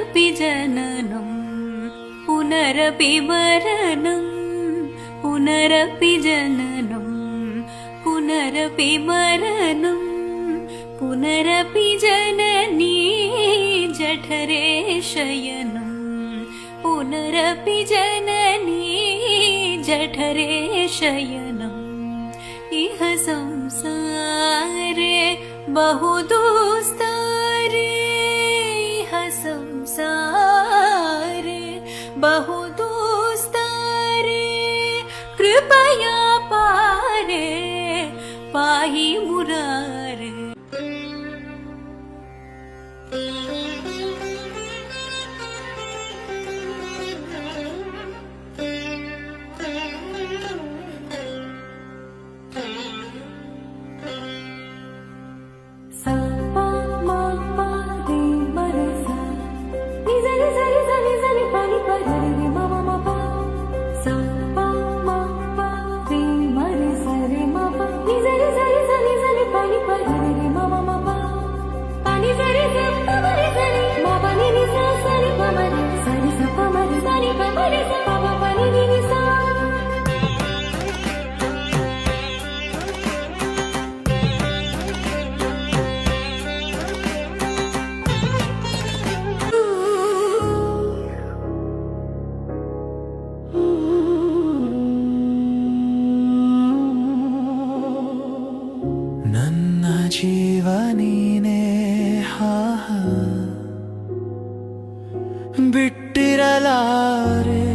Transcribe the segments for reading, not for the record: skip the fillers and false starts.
पुनरपि जननं पुनरपि मरणं पुनरपि जननं पुनरपि मरणं पुनरपि जननी जठरे शयनं पुनरपि जननी जठरे शयनम् इह संसारे बहुदुस्तारे इह संसारे बहुदुस्तारे कृपया पारे पाहि मुरारे। ಜೀವನೀನೇ ಬಿಟ್ಟಿರಲಾರೆ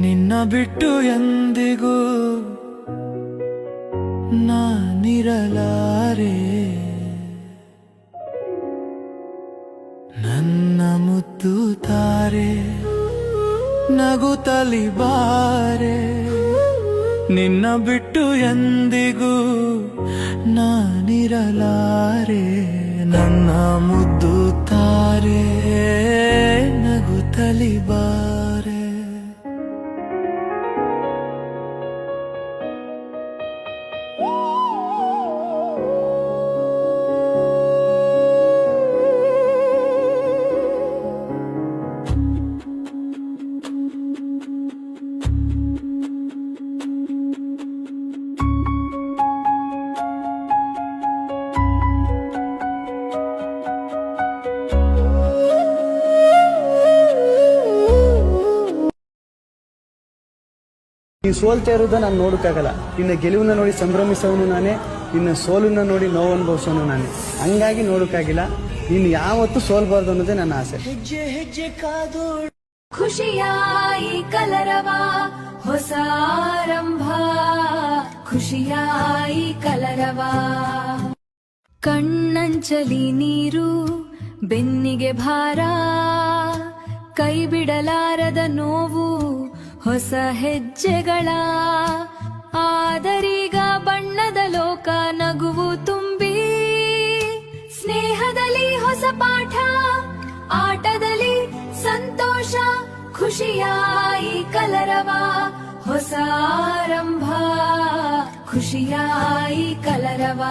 ನಿನ್ನ ಬಿಟ್ಟು ಎಂದಿಗೂ ನಾನಿರಲಾರೆ ನನ್ನ ಮುದ್ದು ತಾರೆ ನಗುತ್ತಲಿ ಬಾರೆ ನಿನ್ನ ಬಿಟ್ಟು ಎಂದಿಗೂ ನಾನಿರಲಾರೆ ನನ್ನ ಮುದ್ದು ತಾರೆ ನಗುತ್ತಲಿ ಬಾರೆ। ನೀನು ಸೋಲ್ತಾ ಇರೋದು ನಾನು ನೋಡೋಕ್ಕಾಗಲ್ಲ. ನಿನ್ನ ಗೆಲುವನ್ನ ನೋಡಿ ಸಂಭ್ರಮಿಸೋನು ನಾನೇ, ನಿನ್ನ ಸೋಲನ್ನ ನೋಡಿ ನೋವು ಅನುಭವಿಸೋನು ನಾನೇ. ಹಂಗಾಗಿ ನೋಡೋಕ್ಕಾಗಿಲ್ಲ. ನೀನು ಯಾವತ್ತೂ ಸೋಲ್ಬಾರ್ದು ಅನ್ನೋದೇ ನನ್ನ ಆಸೆ. ಹೆಜ್ಜೆ ಹೆಜ್ಜೆ ಕಾದು ಖುಷಿಯಾಯಿ ಕಲರವ ಹೊಸ ಆರಂಭ ಖುಷಿಯಾಯಿ ಕಲರವ ಕಣ್ಣಂಚಲಿ ನೀರು ಬೆನ್ನಿಗೆ ಭಾರ ಕೈ ಬಿಡಲಾರದ ನೋವು ಹೊಸ ಹೆಜ್ಜೆಗಳ ಆದರೀಗ ಬಣ್ಣದ ಲೋಕ ನಗುವು ತುಂಬಿ ಸ್ನೇಹದಲ್ಲಿ ಹೊಸ ಪಾಠ ಆಟದಲ್ಲಿ ಸಂತೋಷ ಖುಷಿಯಾಯಿ ಕಲರವ ಹೊಸ ಆರಂಭ ಖುಷಿಯಾಯಿ ಕಲರವ।